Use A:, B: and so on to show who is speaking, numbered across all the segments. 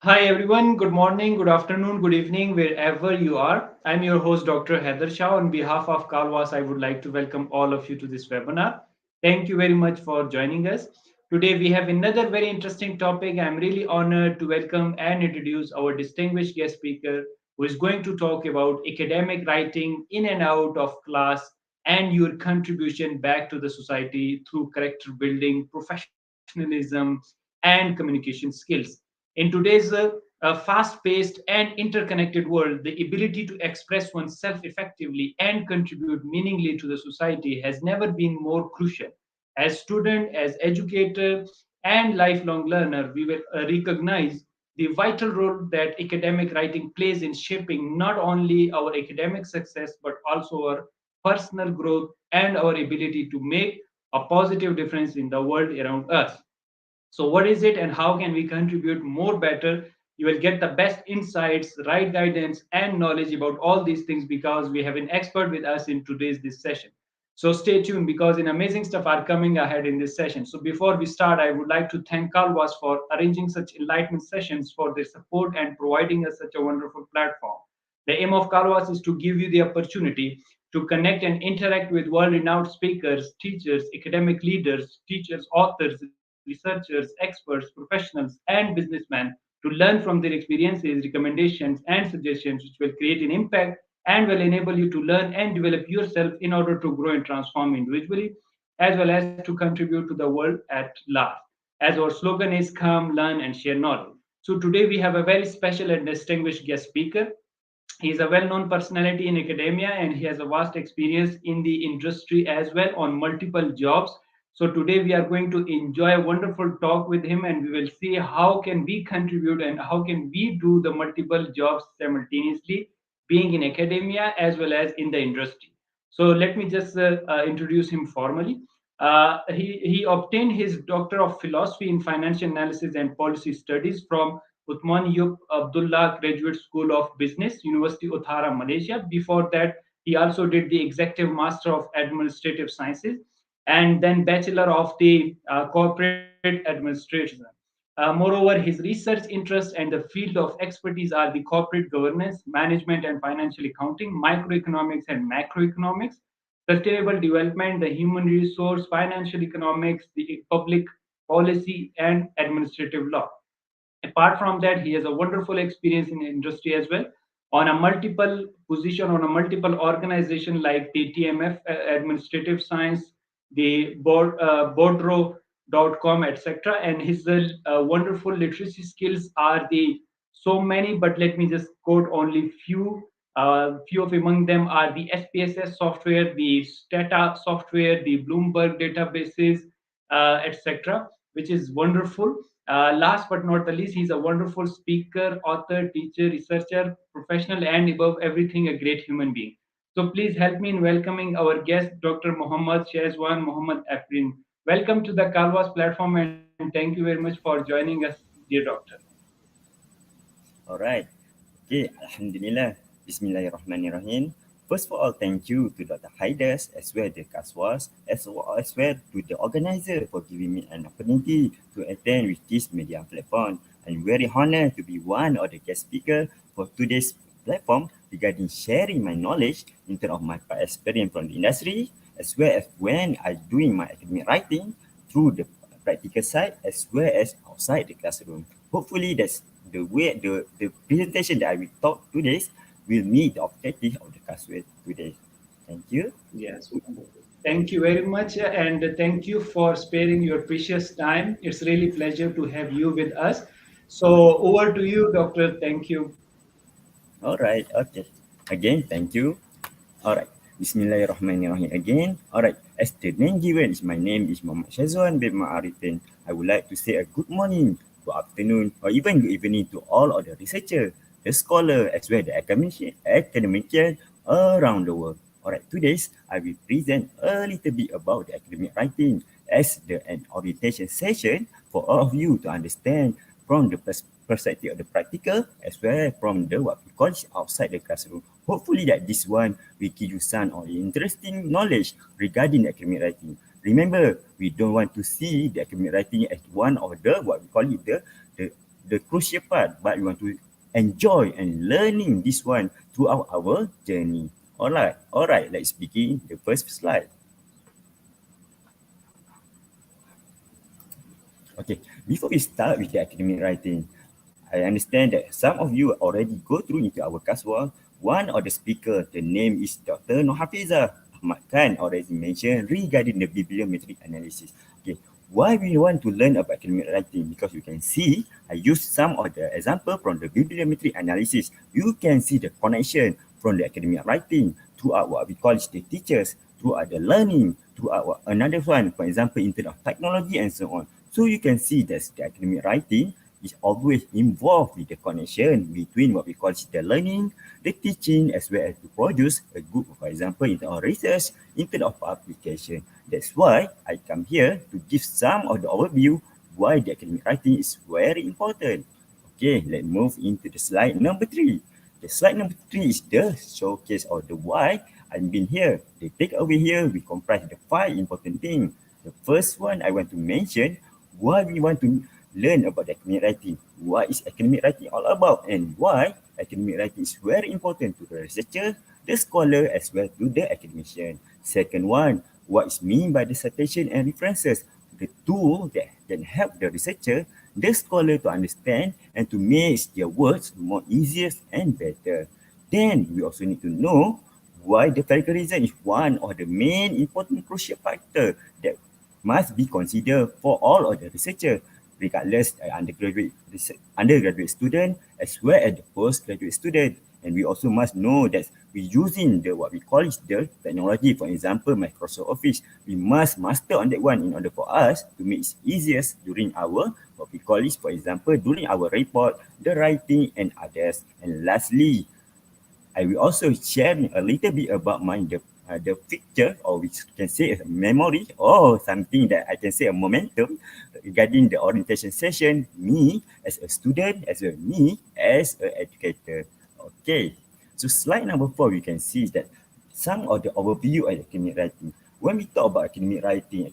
A: Hi everyone, good morning, good afternoon, good evening, wherever you are. I'm your host, Dr. Haider Shah. On behalf of Kalwas, I would like to welcome all of you to this webinar. Thank you very much for joining us. Today, we have another very interesting topic. I'm really honored to welcome and introduce our distinguished guest speaker, who is going to talk about academic writing in and out of class and your contribution back to the society through character building, professionalism, and communication skills. In today's fast paced and interconnected world, the ability to express oneself effectively and contribute meaningfully to the society has never been more crucial. As student, as educator, and lifelong learner, we will recognize the vital role that academic writing plays in shaping not only our academic success but also our personal growth and our ability to make a positive difference in the world around us. So, what is it and how can we contribute more better? You will get the best insights, right guidance, and knowledge about all these things because we have an expert with us in today's this session. So stay tuned because an amazing stuff are coming ahead in this session. So before we start, I would like to thank Kalwas for arranging such enlightenment sessions for their support and providing us such a wonderful platform. The aim of Kalwas is to give you the opportunity to connect and interact with world-renowned speakers, teachers, academic leaders, teachers, authors, researchers, experts, professionals, and businessmen to learn from their experiences, recommendations, and suggestions, which will create an impact and will enable you to learn and develop yourself in order to grow and transform individually, as well as to contribute to the world at large. As our slogan is come, learn, and share knowledge. So today we have a very special and distinguished guest speaker. He is a well-known personality in academia and he has a vast experience in the industry as well on multiple jobs. So today we are going to enjoy a wonderful talk with him and we will see how can we contribute and how can we do the multiple jobs simultaneously being in academia as well as in the industry. So let me just introduce him formally. He obtained his Doctor of Philosophy in Financial Analysis and Policy Studies from Uthman Yeop Abdullah Graduate School of Business, University Utara, Malaysia. Before that, he also did the Executive Master of Administrative Sciences and then Bachelor of the Corporate Administration. Moreover, his research interests and the field of expertise are the corporate governance, management and financial accounting, microeconomics and macroeconomics, sustainable development, the human resource, financial economics, the public policy, and administrative law. Apart from that, he has a wonderful experience in the industry as well on a multiple position on a multiple organization like the TMF Administrative Science, the Boardro.com, etc. And his wonderful literacy skills are the so many, but let me just quote only few. Few of among them are the SPSS software, the Stata software, the Bloomberg databases, etc., which is wonderful. Last but not the least, he's a wonderful speaker, author, teacher, researcher, professional, and above everything, a great human being. So please help me in welcoming our guest, Dr. Muhammad Shazwan Muhammad Afrin. Welcome to the Kalwas platform, and thank you very much for joining us, dear doctor.
B: Alright. Okay, Alhamdulillah. Bismillahirrahmanirrahim. First of all, thank you to Dr. Haider as well the Kaswas, as well to the organizer for giving me an opportunity to attend with this media platform. I'm very honored to be one of the guest speakers for today's platform regarding sharing my knowledge in terms of my past experience from the industry, as well as when I doing my academic writing through the practical side as well as outside the classroom. Hopefully that's the presentation that I will talk today will meet the objective of the classroom today. Thank you.
A: Yes. Thank you very much, and thank you for sparing your precious time. It's really pleasure to have you with us. So over to you, doctor. Thank you.
B: All right. Okay. Again, thank you. All right. Bismillahirrahmanirrahim again. All right. As the name given is my name is Muhammad Shazwan bin Ariffin. I would like to say a good morning, good afternoon, or even good evening to all of the researcher, the scholar, as well as the academician around the world. All right. Today, I will present a little bit about the academic writing as an orientation session for all of you to understand from the perspective of the practical as well as from the what we call outside the classroom. Hopefully that this one will give you some of the interesting knowledge regarding academic writing. Remember, we don't want to see the academic writing as one of the what we call it the the crucial part, but we want to enjoy and learning this one throughout our journey. Alright, let's begin the first slide. Okay, before we start with the academic writing, I understand that some of you already go through into our classroom. One of the speaker, the name is Dr. Nohafiza Ahmad Khan, already mentioned regarding the bibliometric analysis. Okay, why we want to learn about academic writing? Because you can see, I use some of the example from the bibliometric analysis. You can see the connection from the academic writing throughout what we call the teachers, throughout the learning, throughout another one, for example, in terms of technology and so on. So you can see that the academic writing is always involved with the connection between what we call the learning, the teaching, as well as to produce a good, for example, in terms of research, in terms of application. That's why I come here to give some of the overview why the academic writing is very important. Okay, let's move into the slide number 3. The slide number 3 is the showcase of the why I've been here. The takeaway here, we comprise the 5 important things. The first one I want to mention, why we want to learn about academic writing. What is academic writing all about, and why academic writing is very important to the researcher, the scholar, as well to the academician. Second one, what is mean by the citation and references, the tool that can help the researcher, the scholar to understand and to make their words more easier and better. Then we also need to know why the plagiarism is one of the main important crucial factor that must be considered for all of the researchers, regardless undergraduate student as well as the postgraduate student. And we also must know that we using the what we call is the technology, for example, Microsoft Office. We must master on that one in order for us to make it easiest during our what we call is, for example, during our report, the writing and others. And lastly, I will also share a little bit about the picture, or which can say a memory, or something that I can say a momentum regarding the orientation session, me as a student, as well me as an educator. Okay, so slide number 4, we can see that some of the overview of academic writing. When we talk about academic writing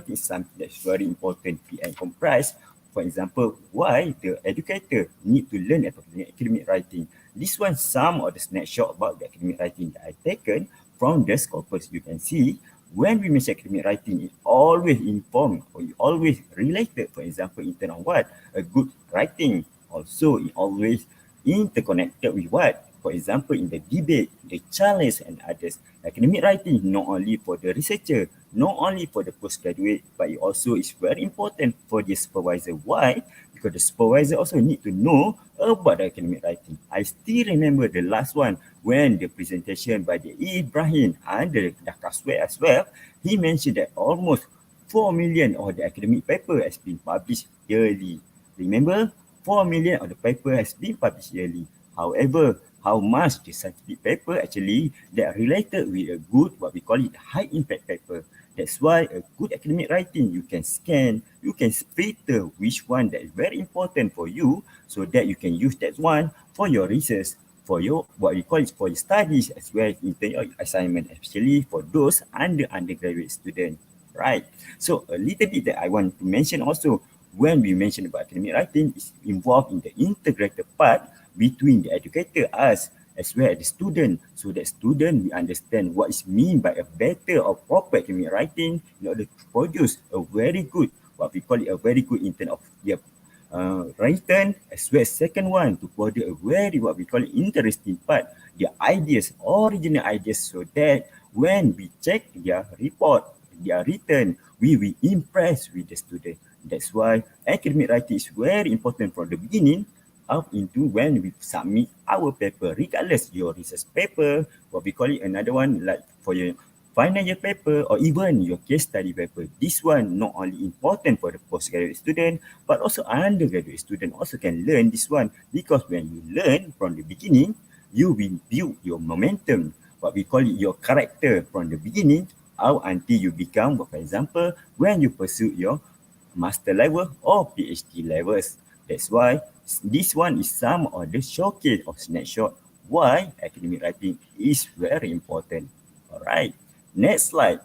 B: is something that's very important and comprised. For example, why the educator need to learn about academic writing. This one, some of the snapshot about the academic writing that I've taken from the scopus. You can see when we mention academic writing, it always informed or it always related, for example, in terms of what? A good writing. Also, it always interconnected with what? For example, in the debate, the challenge and others. Academic writing not only for the researcher, not only for the postgraduate, but it also is very important for the supervisor. Why? Because the supervisor also need to know about the academic writing. I still remember the last one when the presentation by the Ibrahim and the Dakaswe as well, he mentioned that almost 4 million of the academic paper has been published yearly. Remember, 4 million of the paper has been published yearly. However, how much the scientific paper actually that are related with a good, what we call it, high impact paper. That's why a good academic writing, you can scan, you can filter which one that is very important for you, so that you can use that one for your research, for your, what you call it, for your studies, as well as in your assignment, especially for those undergraduate students, right? So a little bit that I want to mention also, when we mention about academic writing, is involved in the integrated part between the educator, us, as well as the student, so that student we understand what is mean by a better or proper academic writing in order to produce a very good, what we call it, a very good in terms of their written, as well as second one to produce a very, what we call it, interesting part, their ideas, original ideas, so that when we check their report, their written, we will impress with the student. That's why academic writing is very important from the beginning up into when we submit our paper, regardless your research paper, what we call it, another one like for your final year paper or even your case study paper. This one not only important for the postgraduate student, but also undergraduate student also can learn this one, because when you learn from the beginning, you will build your momentum, what we call it, your character from the beginning out until you become, for example, when you pursue your master level or PhD levels. That's why this one is some of the showcase or snapshot why academic writing is very important. All right, next slide.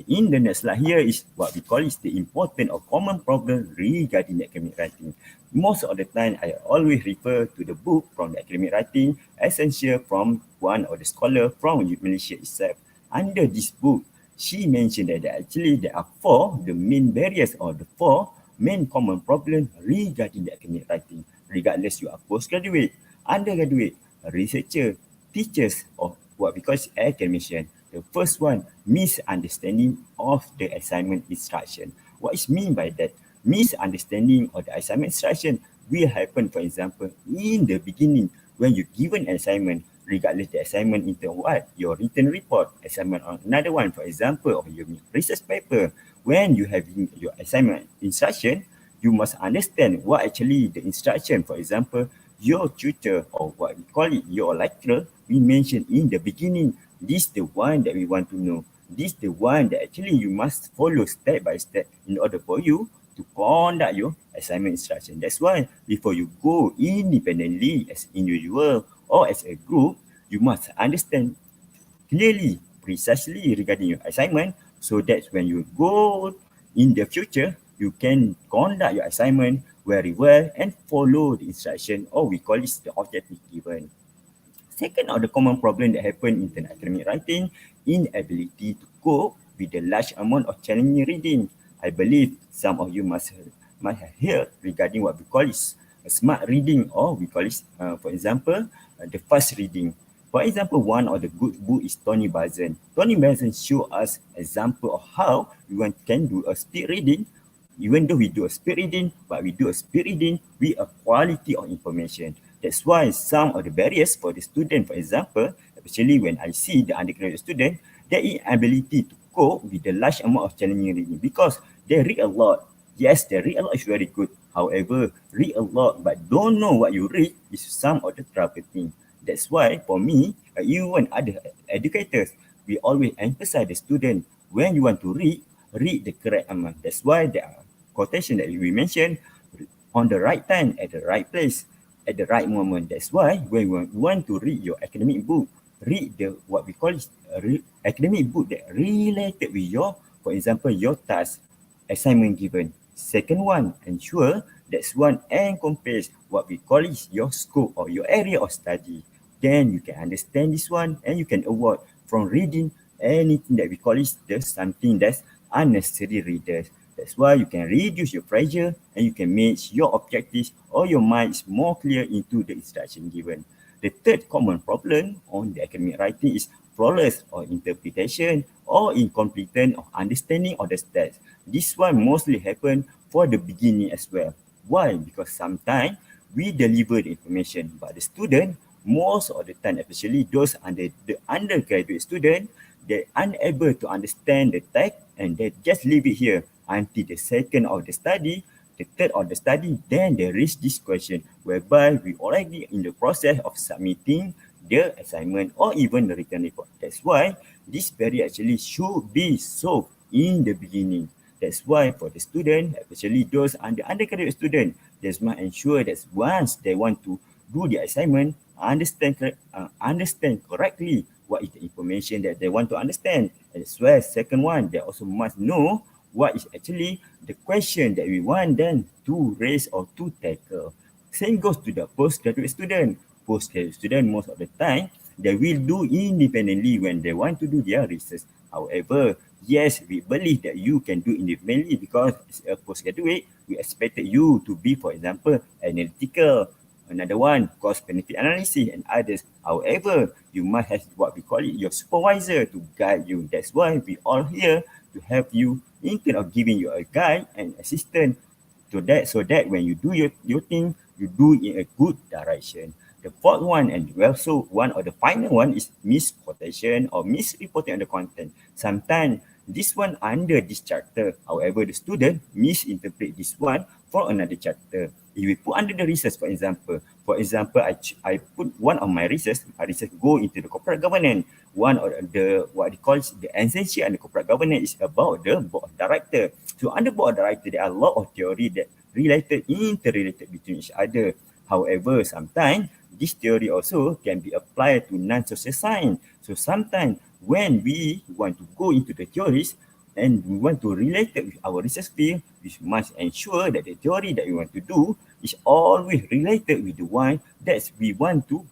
B: In the next slide here is what we call is the important or common problem regarding academic writing. Most of the time, I always refer to the book from the academic writing, essential from one of the scholar from Malaysia itself. Under this book, she mentioned that actually there are four the main barriers or the four main common problems regarding the academic writing, regardless you are postgraduate, undergraduate, researcher, teachers, or what we call academician. The first one, misunderstanding of the assignment instruction. What is mean by that? Misunderstanding of the assignment instruction will happen, for example, in the beginning when you given an assignment, regardless the assignment into what? Your written report, assignment on another one, for example, of your research paper. When you have your assignment instruction, you must understand what actually the instruction, for example, your tutor or what we call it, your lecturer, we mentioned in the beginning, this the one that we want to know. This the one that actually you must follow step by step in order for you to conduct your assignment instruction. That's why before you go independently as individual or as a group, you must understand clearly, precisely regarding your assignment, so that when you go in the future, you can conduct your assignment very well and follow the instruction, or we call it the objective given. Second of the common problem that happen in the academic writing, inability to cope with the large amount of challenging reading. I believe some of you might have heard regarding what we call is smart reading, or we call it, for example, the fast reading. For example, one of the good book is Tony Bazan. Tony Bazan show us example of how can do a speed reading. Even though we do a speed reading, but we do a speed reading with a quality of information. That's why some of the barriers for the student, for example, especially when I see the undergraduate student, their inability to cope with the large amount of challenging reading because they read a lot. Yes, they read a lot is very good. However, read a lot but don't know what you read is some of the trouble thing. That's why for me, even other educators, we always emphasize the student when you want to read the correct amount. That's why there are quotation that we mentioned on the right time, at the right place, at the right moment. That's why when you want to read your academic book, read the what we call academic book that related with your, for example, your task, assignment given. Second one, ensure that's one encompass what we call is your scope or your area of study. Then you can understand this one and you can avoid from reading anything that we call is just something that's unnecessary readers. That's why you can reduce your pressure and you can make your objectives or your mind is more clear into the instruction given. The third common problem on the academic writing is flawless or interpretation or incompetent of understanding of the text. This one mostly happen for the beginning as well. Why? Because sometimes we deliver the information, but the student, most of the time, especially those under the undergraduate student, they're unable to understand the text and they just leave it here until the second of the study, the third of the study, then they raise this question whereby we already in the process of submitting the assignment or even the written report. That's why this barrier actually should be solved in the beginning. That's why for the student, especially those undergraduate student, they must ensure that once they want to do the assignment, understand correctly what is the information that they want to understand. As well as second one, they also must know what is actually the question that we want them to raise or to tackle. Same goes to the postgraduate student. Postgraduate student, most of the time, they will do independently when they want to do their research. However, yes, we believe that you can do independently because as a postgraduate, we expected you to be, for example, analytical. Another one, cost-benefit analysis and others. However, you must have what we call it, your supervisor to guide you. That's why we all here to help you instead of giving you a guide and assistant so that when you do your thing, you do in a good direction. The fourth one and also one of the final one is misquotation or misreporting on the content. Sometimes this one under this chapter, however, the student misinterpret this one for another chapter. If we put under the research, for example, I put one of my research go into the corporate governance. One of the what they call the essential and the corporate governance is about the board of director. So under board of director, there are a lot of theory that interrelated between each other. However, sometimes this theory also can be applied to non-social science. So sometimes when we want to go into the theories, and we want to relate it with our research field, we must ensure that the theory that we want to do is always related with the one that we want to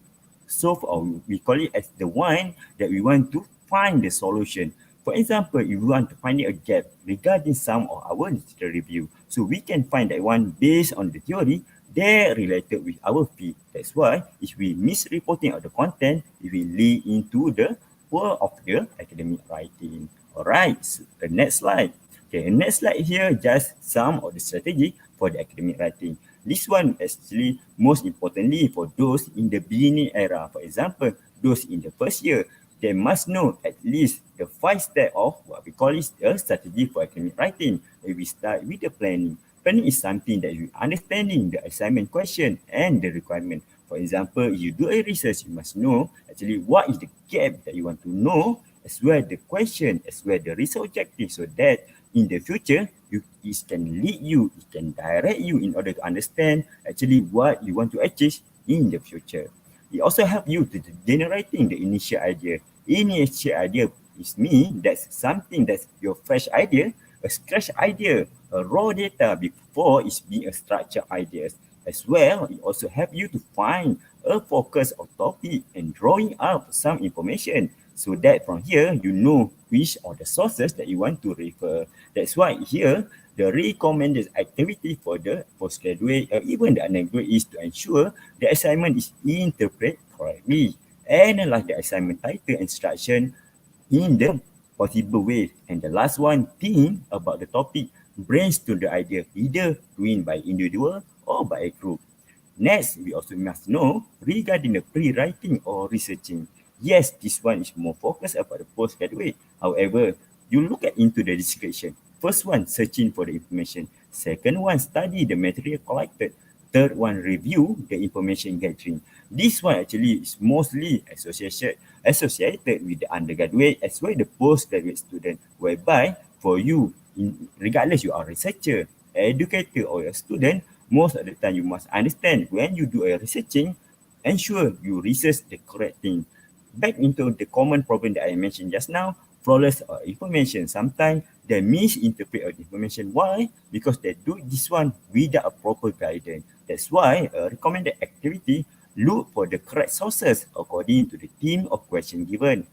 B: solve, or we call it as the one that we want to find the solution. For example, if we want to find a gap regarding some of our literature review, so we can find that one based on the theory that related with our field. That's why if we misreporting of the content, it will lead into the poor of the academic writing. Alright, so the next slide. Okay, the next slide here just some of the strategy for the academic writing. This one actually most importantly for those in the beginning era. For example, those in the first year, they must know at least the 5 steps of what we call is a strategy for academic writing. We start with the planning. Planning is something that you understanding the assignment question and the requirement. For example, you do a research, you must know actually what is the gap that you want to know, as well the question, as well the research objective, so that in the future, it can lead you, it can direct you in order to understand actually what you want to achieve in the future. It also helps you to generating the initial idea. Initial idea is mean that's something that's your fresh idea, a scratch idea, a raw data before it's being a structured ideas. As well, it also help you to find a focus of topic and drawing up some information, so that from here you know which are the sources that you want to refer. That's why here the recommended activity for the postgraduate or even the undergraduate is to ensure the assignment is interpreted correctly, analyze the assignment title and instruction in the possible way. And the last one, think about the topic, brainstorm the idea, either doing by individual or by a group. Next, we also must know regarding the pre-writing or researching. Yes, this one is more focused about the postgraduate. However, you look at into the description. First one, searching for the information. Second one, study the material collected. Third one, review the information gathering. This one actually is mostly associated with the undergraduate as well the postgraduate student, whereby for you, regardless you are a researcher, educator or a student, most of the time you must understand when you do a researching, ensure you research the correct thing. Back into the common problem that I mentioned just now, flawless information. Sometimes they misinterpret information. Why? Because they do this one without a proper guidance. That's why a recommended activity, look for the correct sources according to the theme of question given.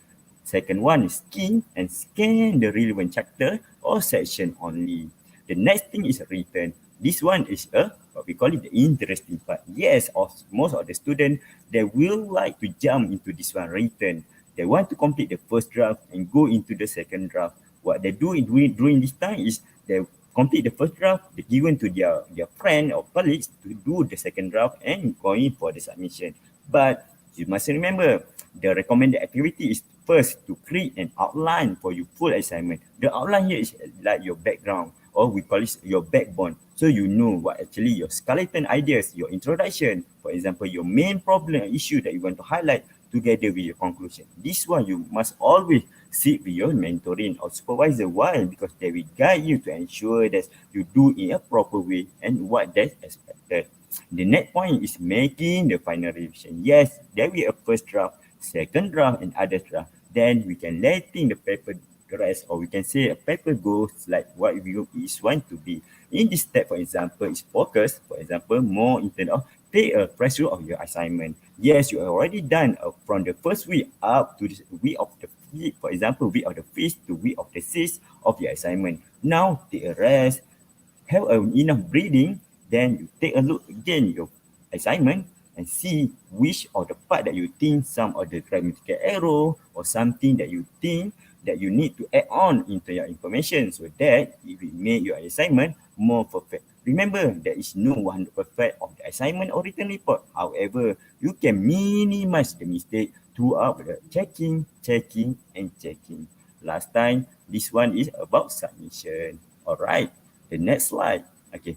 B: Second one is scan the relevant chapter or section only. The next thing is written. This one is what we call it the interesting part. Yes, most of the students, they will like to jump into this one written. They want to complete the first draft and go into the second draft. What they do during this time is they complete the first draft, they given to their friend or colleagues to do the second draft and going for the submission. But you must remember, the recommended activity is first to create an outline for your full assignment. The outline here is like your background, or we call it your backbone. So you know what actually your skeleton ideas, your introduction, for example, your main problem or issue that you want to highlight together with your conclusion. This one you must always sit with your mentoring or supervisor. Why? Because they will guide you to ensure that you do in a proper way and what that's expected. The next point is making the final revision. Yes, there will be a first draft, second draft, and other draft. Then we can letting the paper rest, or we can say a paper goes like what we want to be. In this step, for example, is focus. For example, more in terms of take a pressure of your assignment. Yes, you have already done from the first week up to the week of the fifth, for example, week of the fifth to week of the sixth of your assignment. Now take a rest, have enough breathing, then you take a look again your assignment and see which of the part that you think some of the grammatical error or something that you think that you need to add on into your information, so that it will make your assignment more perfect. Remember, there is no 100% of the assignment or written report. However, you can minimize the mistake throughout the checking, and checking. Last time, this one is about submission. All right, the next slide. Okay.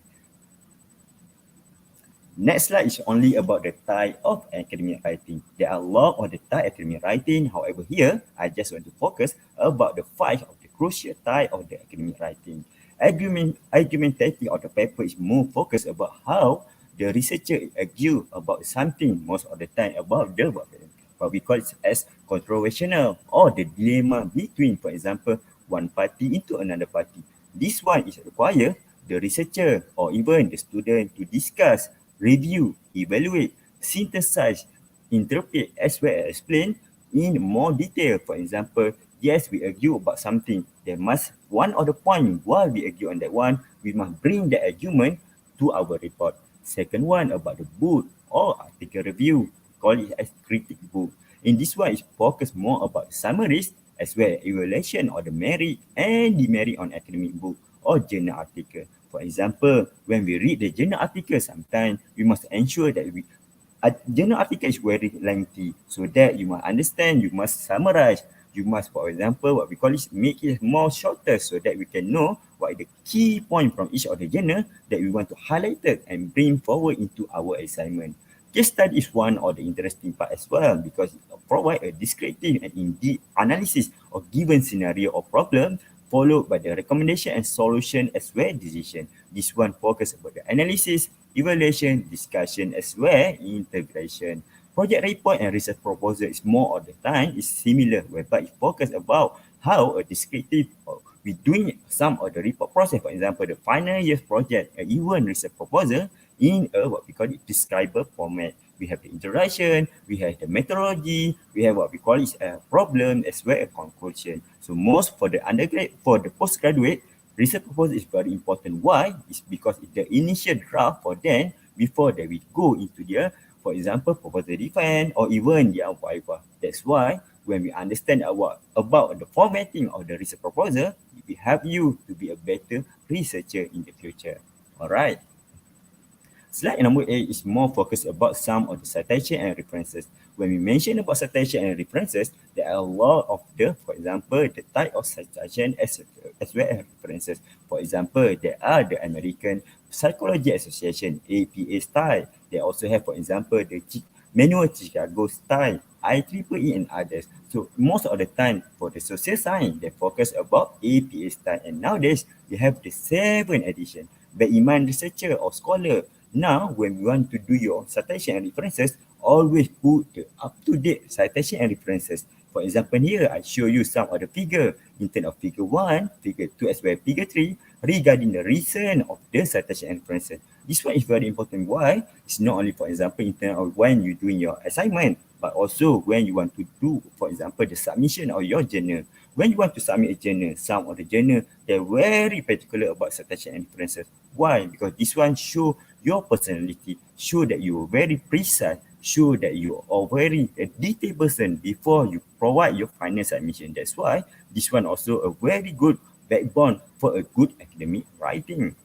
B: Next slide is only about the type of academic writing. There are a lot of the type of academic writing. However, here, I just want to focus about the 5 of the crucial type of the academic writing. Argumentative of the paper is more focused about how the researcher argue about something most of the time about the what we call it as controversial or the dilemma between, for example, one party into another party. This one is require the researcher or even the student to discuss, review, evaluate, synthesize, interpret as well as explain in more detail. For example, yes, we argue about something. There must one of the point while we argue on that one, we must bring the argument to our report. Second one about the book or article review, call it as critic book. In this one, it focus more about summaries as well as evaluation of the merit and demerit on academic book or journal article. For example, when we read the journal article, sometimes we must ensure that a journal article is very lengthy, so that you must understand, you must summarize, you must, for example, what we call is make it more shorter so that we can know what is the key point from each of the journal that we want to highlight it and bring forward into our assignment. Case study is one of the interesting part as well because it provide a descriptive and in-depth analysis of given scenario or problem followed by the recommendation and solution as well as decision. This one focus about the analysis, evaluation, discussion as well integration. Project report and research proposal is more of the time is similar whereby it focus about how a descriptive we doing some of the report process. For example, the final year project or even research proposal in a what we call it describer format. We have the introduction, we have the methodology, we have what we call it a problem as well as conclusion. So most for the undergrad, for the postgraduate, research proposal is very important. Why? It's because it's the initial draft for them before that we go into their, for example, proposal defense or even their viva. That's why when we understand about the formatting of the research proposal, it will help you to be a better researcher in the future. All right. Slide number 8 is more focused about some of the citation and references. When we mention about citation and references, there are a lot of the, for example, the type of citation as well as references. For example, there are the American Psychology Association, APA style. They also have, for example, the Manual Chicago style, IEEE and others. So most of the time for the social science, they focus about APA style. And nowadays, we have the 7th edition. The Iman researcher or scholar, now when you want to do your citation and references, always put the up-to-date citation and references. For example, here I show you some of the figure in terms of figure 1, figure 2 as well as figure 3 regarding the reason of the citation and references. This one is very important. Why? It's not only, for example, in terms of when you're doing your assignment, but also when you want to do, for example, the submission of your journal. When you want to submit a journal, some of the journal, they're very particular about citation and references. Why? Because this one show your personality, show that you are very precise, show that you are very a detailed person before you provide your final submission. That's why this one also a very good backbone for a good academic writing.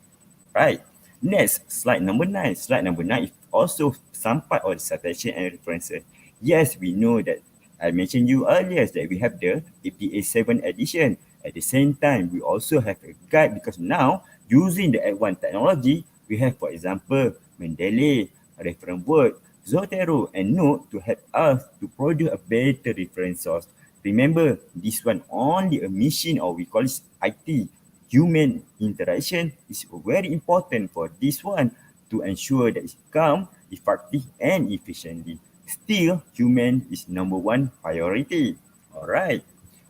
B: Right. Next, slide number 9. Slide number 9 is also some part of the citation and references. Yes, we know that I mentioned you earlier that we have the APA 7 edition. At the same time, we also have a guide because now using the advanced technology, we have, for example, Mendeley, reference word, Zotero, and Note to help us to produce a better reference source. Remember, this one only a machine or we call it IT. Human interaction is very important for this one to ensure that it's calm, effective, and efficiently. Still, human is number one priority. All right.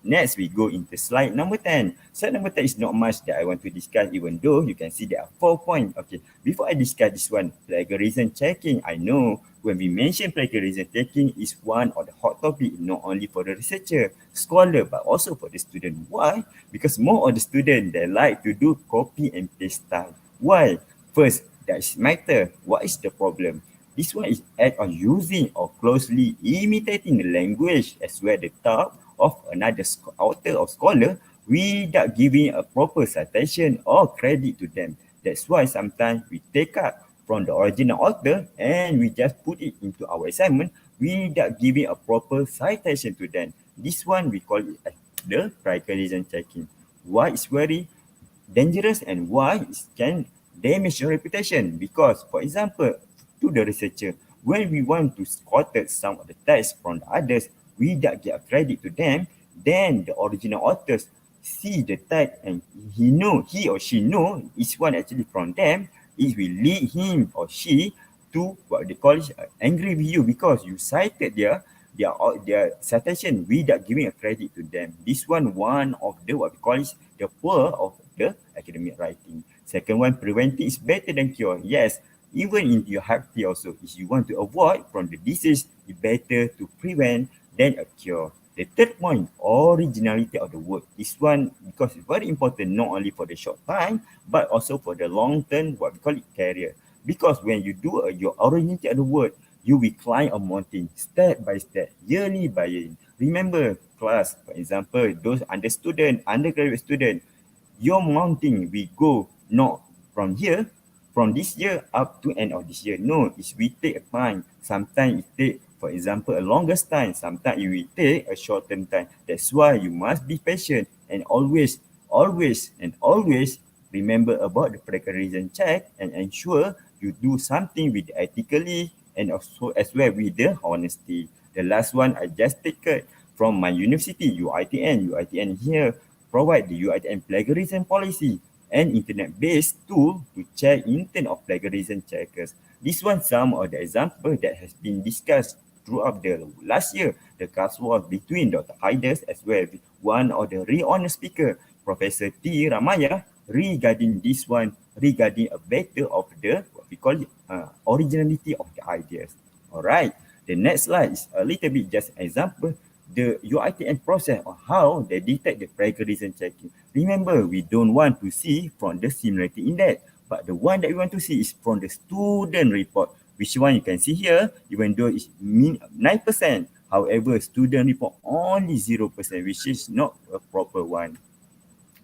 B: Next, we go into slide number 10. Slide number 10 is not much that I want to discuss, even though you can see there are 4 points. Okay, before I discuss this one, plagiarism checking. I know when we mention plagiarism checking is one of the hot topic, not only for the researcher, scholar, but also for the student. Why? Because more of the student, they like to do copy and paste style. Why? First, that is matter. What is the problem? This one is act on using or closely imitating the language as well the thought of another author or scholar without giving a proper citation or credit to them. That's why sometimes we take up from the original author and we just put it into our assignment without giving a proper citation to them. This one we call it the plagiarism checking. Why it's very dangerous and why it can damage your reputation? Because, for example, to the researcher, when we want to quote some of the text from the others without give credit to them, then the original authors see the text and he or she know each one actually from them. It will lead him or she to what they call it angry with you because you cited their citation without giving a credit to them. This one of the what we call is the poor of the academic writing. Second one, preventing is better than cure. Yes, even in your healthy also, if you want to avoid from the disease, it's better to prevent than a cure. The third point, originality of the work. This one, because it's very important, not only for the short time, but also for the long term, what we call it, career. Because when you do your originality of the work, you will climb a mountain step by step, yearly by year. Remember, class, for example, those undergraduate student, your mountain will go not from here, from this year up to end of this year. No, it's we take a time. Sometimes it take, for example, a longest time. Sometimes it will take a short-term time. That's why you must be patient and always remember about the preparation check and ensure you do something with ethically and also as well with the honesty. The last one I just take it from my university, UITN. UITN here provide the UITN plagiarism policy and internet-based tool to check intent of plagiarism checkers. This one some of the example that has been discussed throughout the last year. The class was between Dr. Haider as well as one of the re-honor speaker, Professor T. Ramaya, regarding this one, regarding a better of the, what we call it, originality of the ideas. All right. The next slide is a little bit just example the UITN process or how they detect the plagiarism checking. Remember, we don't want to see from the similarity index, but the one that we want to see is from the student report, which one you can see here, even though it's 9%. However, student report only 0%, which is not a proper one.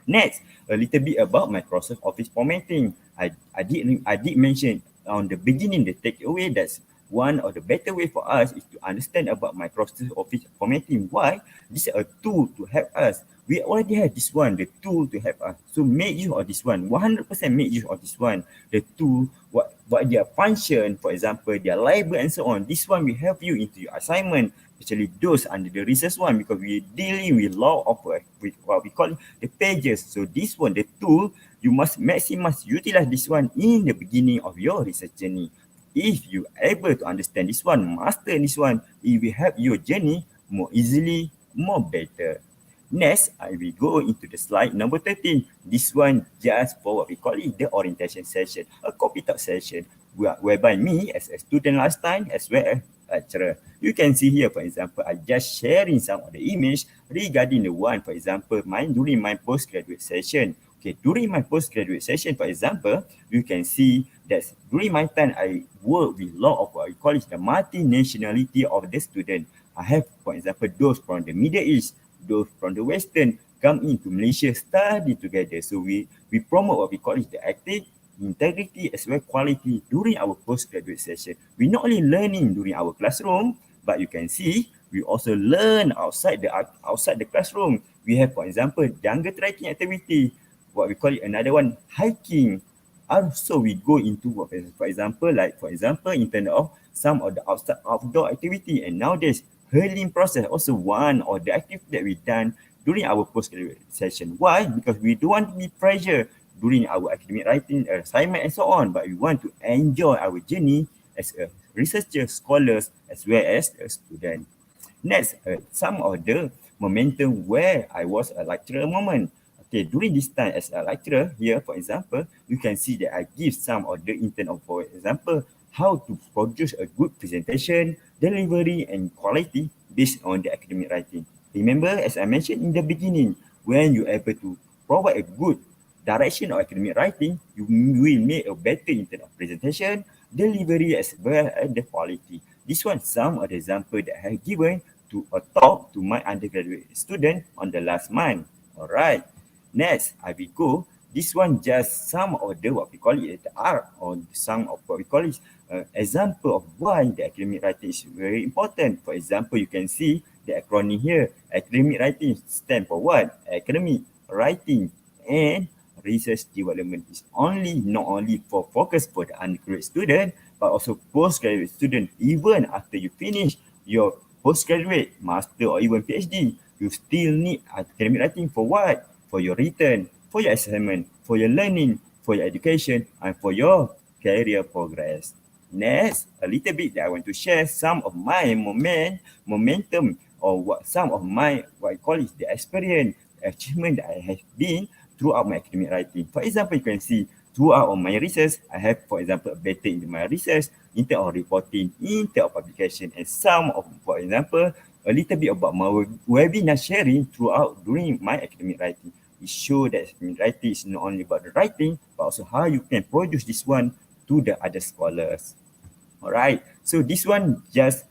B: Next, a little bit about Microsoft Office formatting. I did mention on the beginning the takeaway that's one of the better way for us is to understand about Microsoft Office formatting. Why? This is a tool to help us. We already have this one, the tool to help us. So make use of this one. 100% make use of this one. The tool, what their function, for example, their label and so on. This one will help you into your assignment, especially those under the research one, because we're dealing with lot of with what we call the pages. So this one, the tool, you must utilize this one in the beginning of your research journey. If you able to understand this one, master this one, it will help your journey more easily, more better. Next, I will go into the slide number 13. This one just for what we call it the orientation session, a copy talk session, whereby me as a student last time as well as lecturer. You can see here, for example, I just sharing some of the image regarding the one, for example, mine during my postgraduate session. Okay, during my postgraduate session, for example, you can see that during my time, I work with a lot of what we call it the multinationality of the student. I have, for example, those from the Middle East, those from the Western come into Malaysia, study together. So we promote what we call it the active integrity as well quality during our postgraduate session. We not only learning during our classroom, but you can see we also learn outside the classroom. We have, for example, jungle trekking activity, what we call it another one, hiking. Also, we go into, for example, in terms of some of the outdoor activity. And nowadays, hurling process also one of the activity that we done during our postgraduate session. Why? Because we don't want to be pressure during our academic writing assignment and so on, but we want to enjoy our journey as a researcher, scholars, as well as a student. Next, some of the momentum where I was a lecturer moment. Okay, during this time as a lecturer here, for example, you can see that I give some of the intent of, for example, how to produce a good presentation, delivery, and quality based on the academic writing. Remember, as I mentioned in the beginning, when you're able to provide a good direction of academic writing, you will make a better intent of presentation, delivery, as well as the quality. This one, some of the example that I have given to a talk to my undergraduate student on the last month. All right. Next, I will go. This one just some of the what we call it the art or some of what we call it example of why the academic writing is very important. For example, you can see the acronym here. Academic writing stand for what? Academic writing and research development is not only for focus for the undergraduate student, but also postgraduate student. Even after you finish your postgraduate, master or even PhD, you still need academic writing for what? For your return, for your assignment, for your learning, for your education, and for your career progress. Next, a little bit that I want to share some of my momentum or what some of my what I call is the experience achievement that I have been throughout my academic writing. For example, you can see throughout all my research, I have, for example, better in my research, in terms of reporting, in terms of publication, and some of, for example, a little bit about my webinar sharing throughout during my academic writing. It shows that academic writing is not only about the writing, but also how you can produce this one to the other scholars. All right. So this one just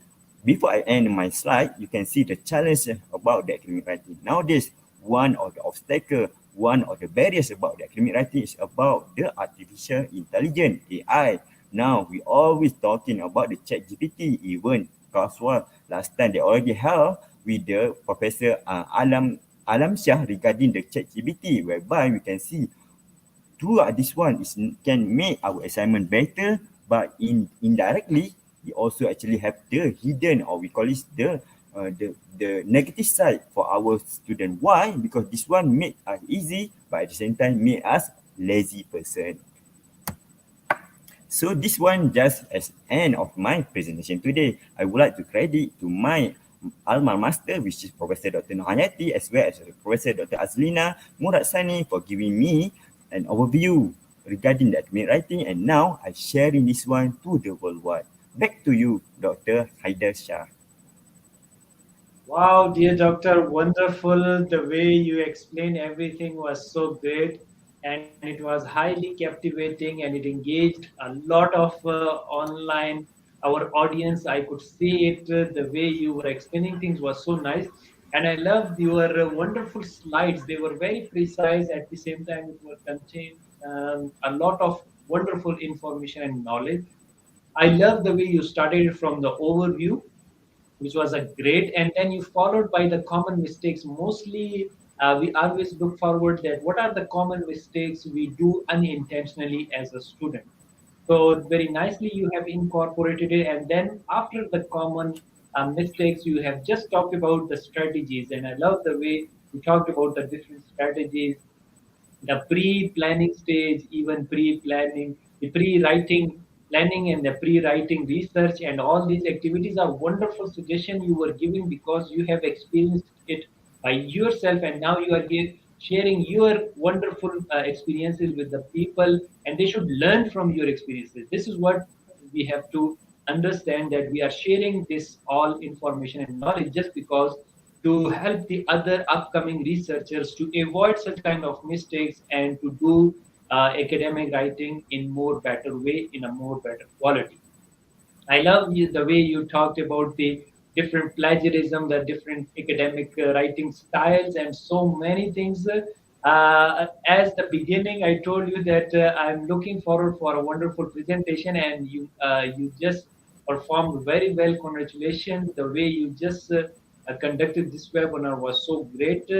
B: before I end my slide, you can see the challenge about the academic writing. Nowadays, one of the obstacle, one of the barriers about the academic writing is about the artificial intelligence (AI). Now we always talking about the chat GPT. Even Kaswa last time they already have with the Professor Alam Shah regarding the chat GPT, whereby we can see throughout this one is can make our assignment better, but indirectly we also actually have the hidden or we call it the negative side for our student. Why? Because this one make us easy, but at the same time make us lazy person. So this one just as end of my presentation today. I would like to credit to my alma mater, which is Professor Dr. Nohayati, as well as Professor Dr. Azlina Murad Sani for giving me an overview regarding the academic writing, and now I'm sharing this one to the worldwide. Back to you, Dr. Haider Shah.
A: Wow, dear doctor, wonderful. The way you explained everything was so great, and it was highly captivating, and it engaged a lot of online our audience. I could see it. The way you were explaining things was so nice, and I loved your wonderful slides. They were very precise. At the same time, it were contained a lot of wonderful information and knowledge. I love the way you started it from the overview, which was a great, and then you followed by the common mistakes. Mostly we always look forward that what are the common mistakes we do unintentionally as a student. So very nicely you have incorporated it, and then after the common mistakes you have just talked about the strategies, and I love the way you talked about the different strategies, the pre-planning stage, even pre-planning, the pre-writing planning and the pre-writing research, and all these activities are wonderful suggestion you were giving because you have experienced it by yourself, and now you are here sharing your wonderful experiences with the people, and they should learn from your experiences. This is what we have to understand, that we are sharing this all information and knowledge just because to help the other upcoming researchers to avoid such kind of mistakes and to do academic writing in more better way, in a more better quality. I love the way you talked about the different plagiarism, the different academic writing styles, and so many things. As the beginning, I told you that I'm looking forward for a wonderful presentation, and you just performed very well. Congratulations! The way you just conducted this webinar was so great.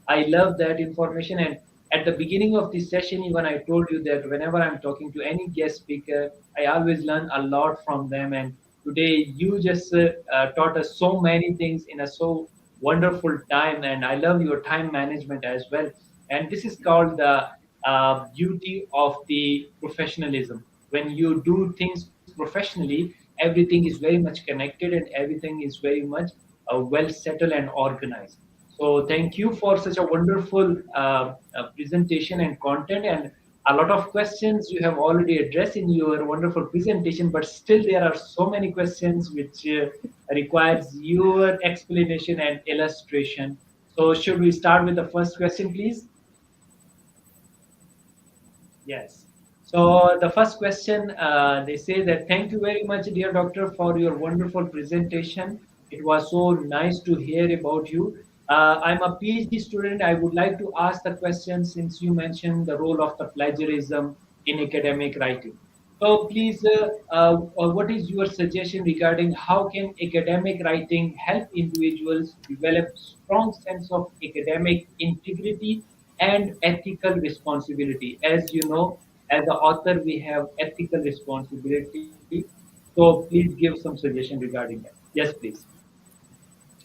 A: I love that information, and at the beginning of this session, even I told you that whenever I'm talking to any guest speaker, I always learn a lot from them. And today, you just taught us so many things in a so wonderful time. And I love your time management as well. And this is called the beauty of the professionalism. When you do things professionally, everything is very much connected and everything is very much well settled and organized. So thank you for such a wonderful presentation and content, and a lot of questions you have already addressed in your wonderful presentation, but still there are so many questions which requires your explanation and illustration. So should we start with the first question, please? Yes. So the first question, they say that thank you very much, dear doctor, for your wonderful presentation. It was so nice to hear about you. I'm a PhD student. I would like to ask the question since you mentioned the role of the plagiarism in academic writing. So please, what is your suggestion regarding how can academic writing help individuals develop strong sense of academic integrity and ethical responsibility? As you know, as the author, we have ethical responsibility. So please give some suggestion regarding that. Yes, please.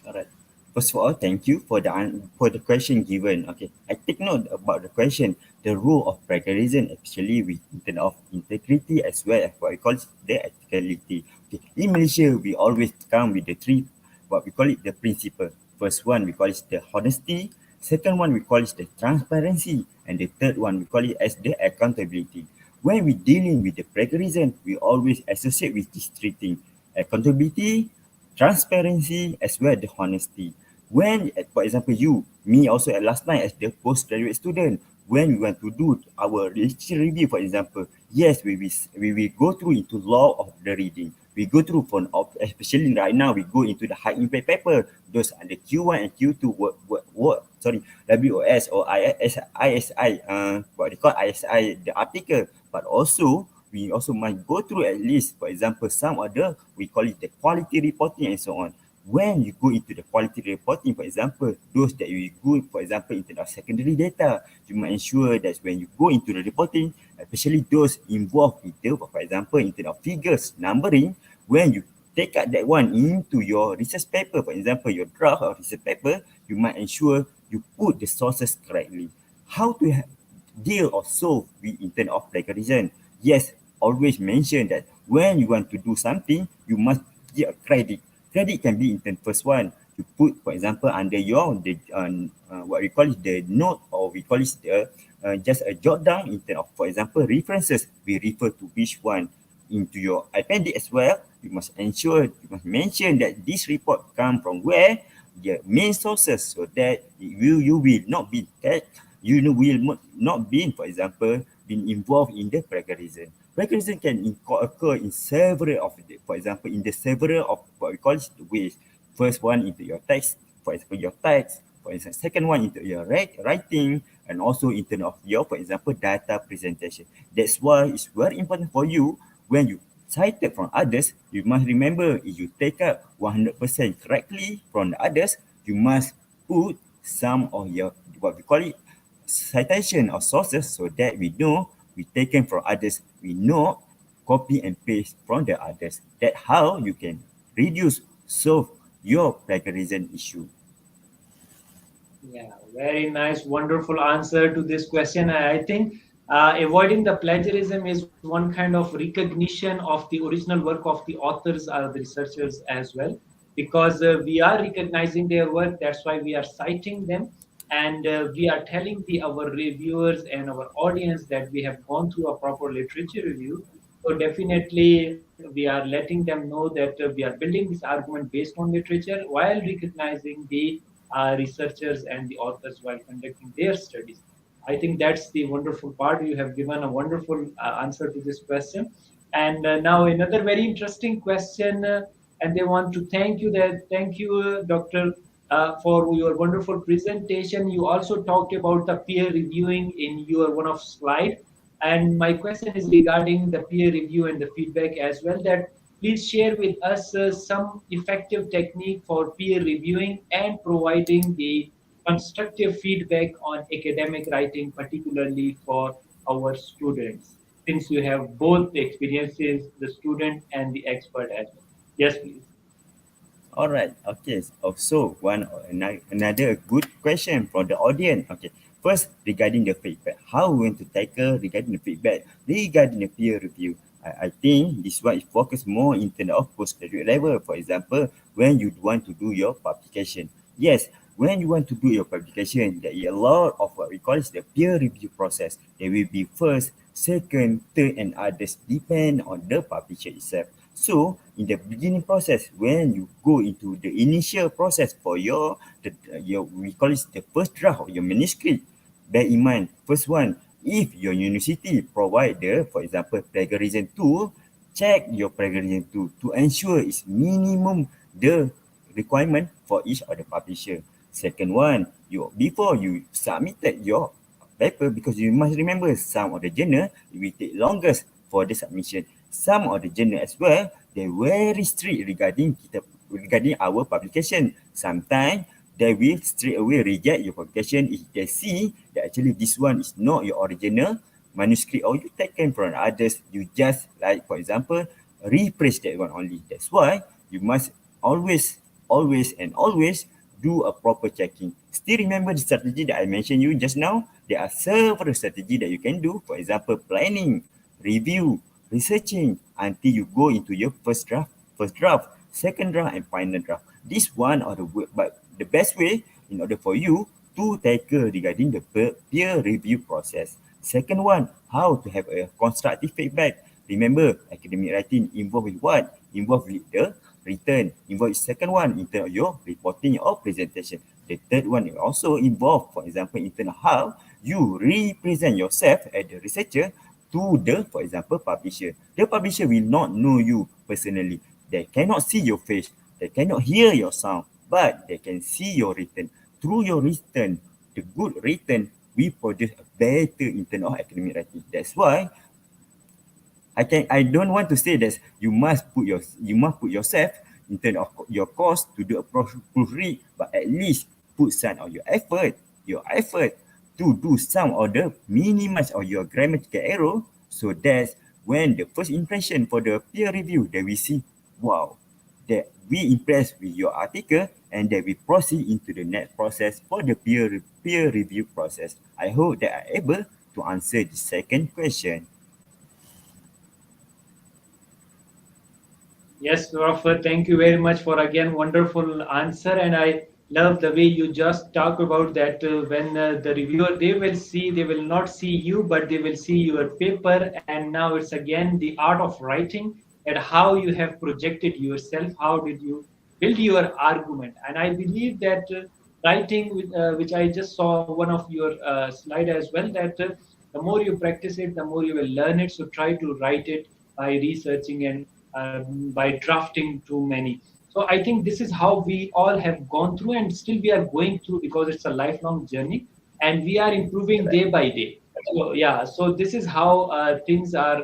B: All right. First of all, thank you for the question given. Okay, I take note about the question. The rule of plagiarism, especially with in terms of integrity as well as what we call the ethicality. Okay, in Malaysia, we always come with the three, what we call it the principle. First one we call it the honesty. Second one we call it the transparency, and the third one we call it as the accountability. When we dealing with the plagiarism, we always associate with these three things: accountability, transparency, as well as the honesty. When, for example, you, me also at last night as the postgraduate student, when we want to do our literature review, for example, yes, we will go through into law of the reading. We go through from, especially right now, we go into the high impact paper. Those are the Q1 and Q2 WOS or ISI, what they call ISI, the article. But also, we also might go through at least, for example, some other, we call it the quality reporting and so on. When you go into the quality reporting, for example, those that you go, for example, in terms of secondary data, you might ensure that when you go into the reporting, especially those involved with the, for example, in terms of figures, numbering, when you take out that one into your research paper, for example, your draft or research paper, you might ensure you put the sources correctly. How to deal or solve with in terms of plagiarism? Yes, always mention that when you want to do something, you must get a credit. Credit can be in the first one. You put, for example, under your what we call it the note, or we call it the just a jot down in terms of, for example, references. We refer to which one into your appendix as well. You must ensure, you must mention that this report come from where, the main sources, so that you will not be will not be, for example, been involved in the plagiarism. Plagiarism can occur in several of the, for example, in the several of what we call it the ways. First one into your text, for example, your text. For instance, second one into your writing, and also in terms of your, for example, data presentation. That's why it's very important for you when you cite it from others. You must remember, if you take up 100% correctly from the others, you must put some of your, what we call it, citation or sources, so that we know we taken from others, we know copy and paste from the others. That how you can reduce, solve your plagiarism issue.
A: Yeah, very nice, wonderful answer to this question. I think avoiding the plagiarism is one kind of recognition of the original work of the authors or the researchers as well, because we are recognizing their work. That's why we are citing them, and we are telling our reviewers and our audience that we have gone through a proper literature review. So definitely, we are letting them know that we are building this argument based on literature while recognizing the researchers and the authors while conducting their studies. I think that's the wonderful part. You have given a wonderful answer to this question. And now another very interesting question, and they want to thank you, Doctor, for your wonderful presentation. You also talked about the peer reviewing in your one of slide, and my question is regarding the peer review and the feedback as well. That please share with us some effective technique for peer reviewing and providing the constructive feedback on academic writing, particularly for our students, since you have both the experiences, the student and the expert as well. Yes, please.
B: All right. Okay. Also, another good question from the audience. Okay. First, regarding the feedback, how we want to tackle regarding the feedback regarding the peer review. I think this one is focused more in terms of postgraduate level. For example, when you want to do your publication. Yes, when you want to do your publication, there is a lot of what we call is the peer review process. There will be first, second, third, and others depend on the publisher itself. So in the beginning process, when you go into the initial process for your we call it the first draft of your manuscript, bear in mind, first one, if your university provide the, for example, plagiarism tool, check your plagiarism tool to ensure it's minimum the requirement for each of the publisher. Second one, before you submitted your paper, because you must remember some of the journal it will take longest for the submission. Some of the journal as well, they very strict regarding our publication. Sometimes they will straight away reject your publication if they see that actually this one is not your original manuscript, or you taken from others, you just, like for example, replace that one only. That's why you must always and always do a proper checking. Still remember the strategy that I mentioned you just now? There are several strategies that you can do. For example, planning, review, researching until you go into your first draft, second draft, and final draft. This one or but the best way in order for you to tackle regarding the peer review process. Second one, how to have a constructive feedback. Remember, academic writing involved with what? Involved with the written. Involved with second one in terms of your reporting or presentation. The third one is also involved, for example, in terms of how you represent yourself as the researcher to the, for example, publisher. The publisher will not know you personally. They cannot see your face. They cannot hear your sound, but they can see your written. Through your written, the good written, we produce a better in terms of academic writing. That's why I don't want to say that you must put yourself in terms of your course to do a proofread, but at least put some of your effort to do some of the minimize of your grammatical error, so that when the first impression for the peer review, they will see, wow, that we impressed with your article, and that we proceed into the next process for the peer review process. I hope that I able to answer the second question.
A: Yes, Rafa, thank you very much for again wonderful answer. And I love the way you just talk about that when the reviewer they will not see you, but they will see your paper. And now it's again the art of writing and how you have projected yourself. How did you build your argument? And I believe that writing, which I just saw one of your slide as well, that the more you practice it, the more you will learn it. So try to write it by researching and by drafting too many. So I think this is how we all have gone through and still we are going through because it's a lifelong journey and we are improving day by day. So yeah, so this is how things are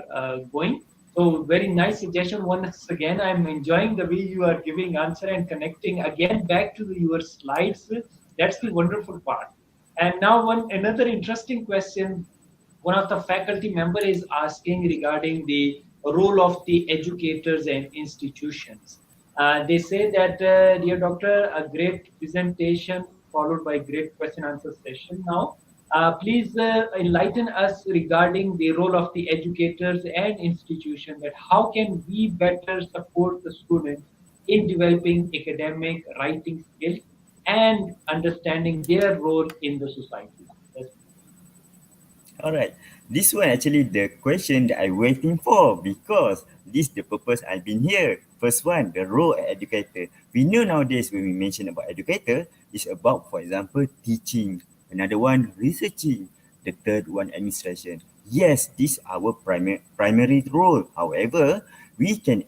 A: going. So very nice suggestion. Once again, I'm enjoying the way you are giving answer and connecting again back to your slides. That's the wonderful part. And now one another interesting question one of the faculty member is asking regarding the role of the educators and institutions. They say that, dear doctor, a great presentation followed by great question answer session now. Please enlighten us regarding the role of the educators and institution that how can we better support the students in developing academic writing skills and understanding their role in the society. Yes.
B: All right. This one actually the question that I'm waiting for, because this the purpose I've been here. First one, the role of educator. We know nowadays when we mention about educator, it's about, for example, teaching. Another one, researching. The third one, administration. Yes, this our primary role. However, we can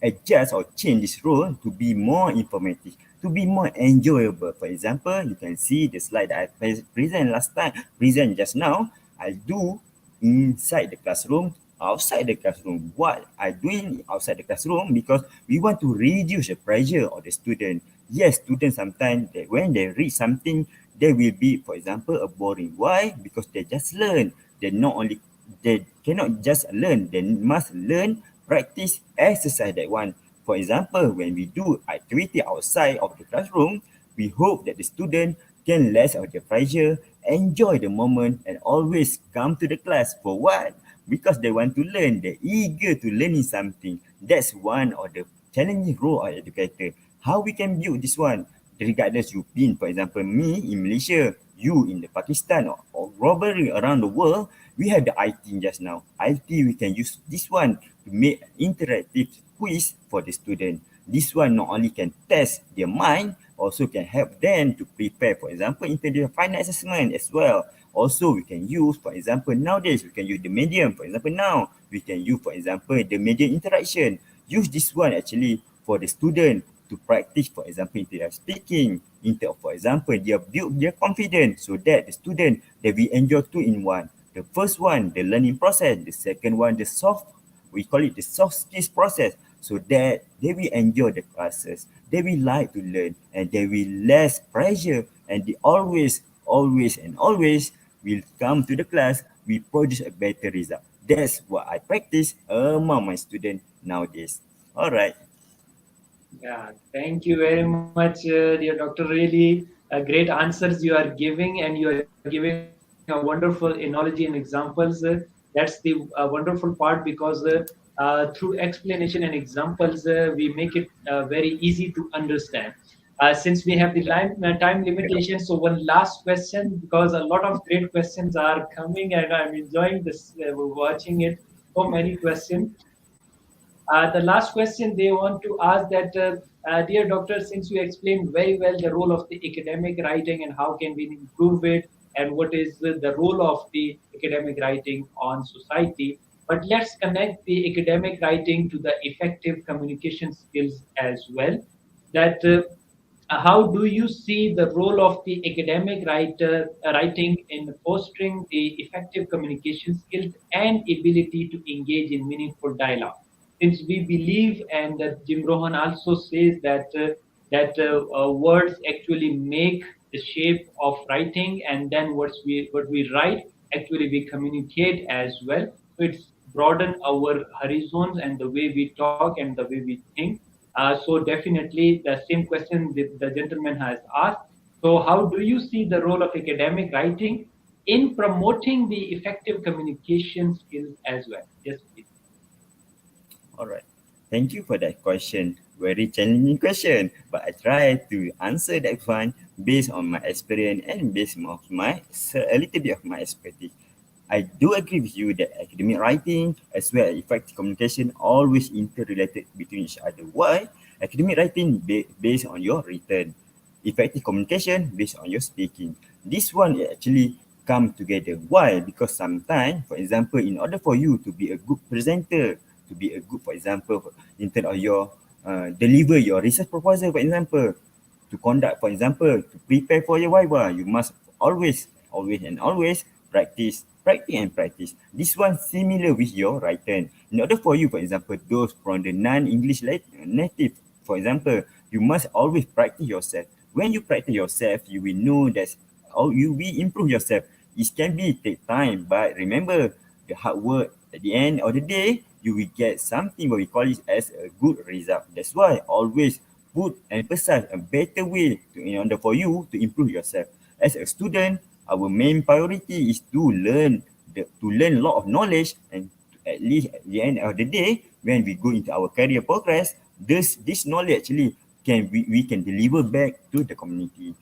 B: adjust or change this role to be more informative, to be more enjoyable. For example, you can see the slide that I present just now. I do inside the classroom, outside the classroom. What I doing outside the classroom, because we want to reduce the pressure of the student. Yes, students sometimes when they read something, they will be, for example, a boring. Why? Because they just learn. They cannot just learn. They must learn, practice, exercise that one. For example, when we do activity outside of the classroom, we hope that the student can less of the pressure, enjoy the moment, and always come to the class for what? Because they want to learn, they're eager to learning something. That's one of the challenging role of educator. How we can build this one? Regardless you been, for example, me in Malaysia, you in the Pakistan, or robbery around the world, we have the IT just now. IT, we can use this one to make interactive quiz for the student. This one not only can test their mind, also can help them to prepare, for example, into the final assessment as well. Also, we can use, for example, nowadays, we can use the medium. For example, now, we can use, for example, the medium interaction. Use this one actually for the student to practice, for example, into their speaking, into, for example, their build their confidence, so that the student, they will enjoy two in one. The first one, the learning process. The second one, we call it the soft skills process, so that they will enjoy the classes, they will like to learn, and they will less pressure, and they always will come to the class, we produce a better result. That's what I practice among my students nowadays. All right.
A: Yeah, thank you very much, dear doctor. Really great answers you are giving, and you are giving a wonderful analogy and examples. That's the wonderful part because through explanation and examples, we make it very easy to understand. Since we have the time limitation, so one last question because a lot of great questions are coming, and I'm enjoying this watching it. So many questions. The last question they want to ask that, dear doctor, since you explained very well the role of the academic writing and how can we improve it, and what is the role of the academic writing on society, but let's connect the academic writing to the effective communication skills as well. That how do you see the role of the academic writing in fostering the effective communication skills and ability to engage in meaningful dialogue? Since we believe, and that Jim Rohn also says that words actually make the shape of writing, and then what we write actually we communicate as well. So it's broaden our horizons and the way we talk and the way we think. So definitely the same question the gentleman has asked. So how do you see the role of academic writing in promoting the effective communication skills as well? Yes, please.
B: All right. Thank you for that question. Very challenging question, but I try to answer that one based on my experience and based on a little bit of my expertise. I do agree with you that academic writing as well as effective communication always interrelated between each other. Why? Academic writing based on your written, effective communication based on your speaking. This one actually come together. Why? Because sometimes, for example, in order for you to be a good presenter, to be a good, for example, in terms of your deliver your research proposal, for example, to conduct, for example, to prepare for your viva, you must always practice, practice and practice. This one similar with your written. In order for you, for example, those from the non-English native, for example, you must always practice yourself. When you practice yourself, you will know that how you will improve yourself. It can be take time, but remember the hard work at the end of the day, you will get something what we call it as a good result. That's why always put emphasize a better way to, in order for you to improve yourself. As a student, our main priority is to learn to learn a lot of knowledge, and at least at the end of the day, when we go into our career progress, this knowledge actually we can deliver back to the community.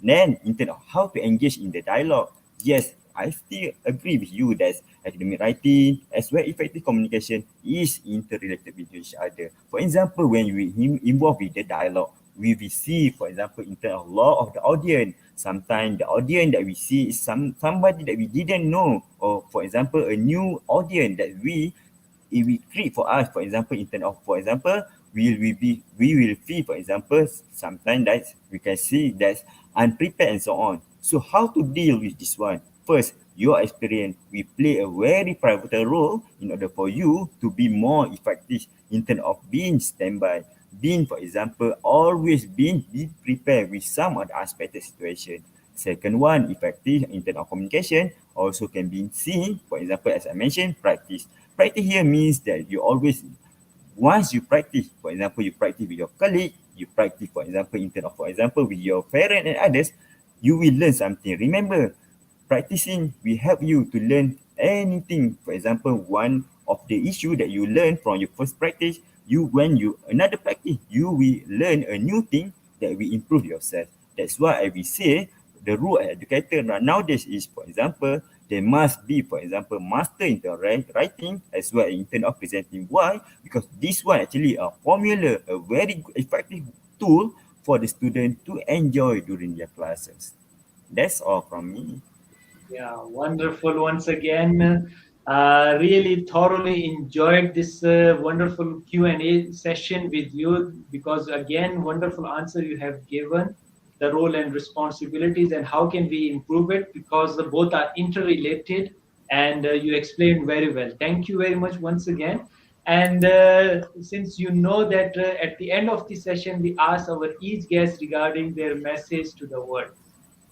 B: Then, in terms of how to engage in the dialogue, yes, I still agree with you that academic writing as well effective communication is interrelated with each other. For example, when we involve with the dialogue, we will see, for example, in terms of law of the audience, sometimes the audience that we see is somebody that we didn't know, or for example, a new audience that it will create for us, for example, in terms of, for example, we will feel, for example, sometimes that we can see that unprepared and so on. So how to deal with this one? First, your experience will play a very pivotal role in order for you to be more effective in terms of being standby, being, for example, always be prepared with some of the unexpected situation. Second one, effective in terms of communication also can be seen, for example, as I mentioned, practice. Practice here means that you always, once you practice, for example, you practice with your colleague, you practice, for example, in terms of, for example, with your parent and others, you will learn something. Remember, practicing will help you to learn anything. For example, one of the issue that you learn from your first practice, you when you another practice, you will learn a new thing that will improve yourself. That's why I will say the rule of educator nowadays is, for example, they must be, for example, master in the writing as well in terms of presenting. Why? Because this one actually a formula, a very good, effective tool for the student to enjoy during their classes. That's all from me.
A: Yeah, wonderful once again. Really thoroughly enjoyed this wonderful Q&A session with you because again, wonderful answer you have given, the role and responsibilities and how can we improve it because both are interrelated, and you explained very well. Thank you very much once again. And since you know that at the end of the session, we ask our each guest regarding their message to the world.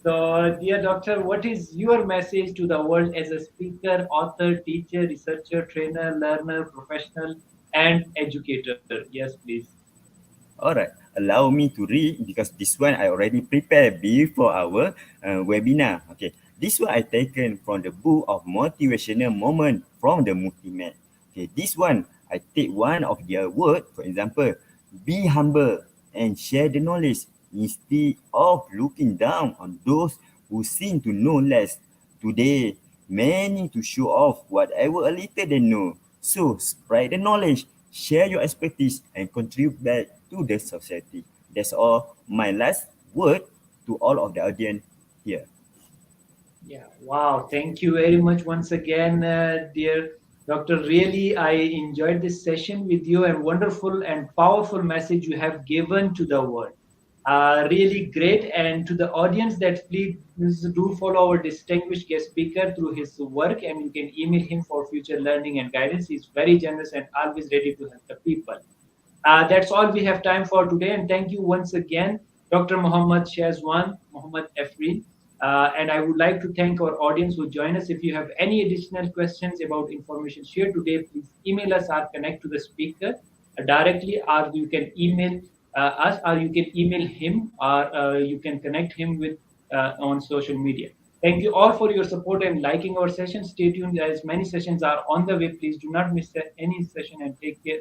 A: So, dear doctor, what is your message to the world as a speaker, author, teacher, researcher, trainer, learner, professional, and educator? Yes, please.
B: Alright, allow me to read because this one I already prepared before our webinar. Okay, this one I taken from the book of motivational moment from the Multimat. Okay, this one I take one of their word, for example, be humble and share the knowledge instead of looking down on those who seem to know less. Today, many to show off whatever a little they know. So spread the knowledge, share your expertise, and contribute back to the society. That's all my last word to all of the audience here.
A: Yeah, wow. Thank you very much once again, dear Doctor. Really, I enjoyed this session with you and wonderful and powerful message you have given to the world. Really great. And to the audience, that please do follow our distinguished guest speaker through his work, and you can email him for future learning and guidance. He's very generous and always ready to help the people. That's all we have time for today. And thank you once again, Dr. Muhammad Shazwan, Muhammad Efrin. And I would like to thank our audience who join us. If you have any additional questions about information shared today, please email us or connect to the speaker directly, or you can email us, or you can email him, or you can connect him with on social media. Thank you all for your support and liking our session. Stay tuned as many sessions are on the way. Please do not miss any session and take care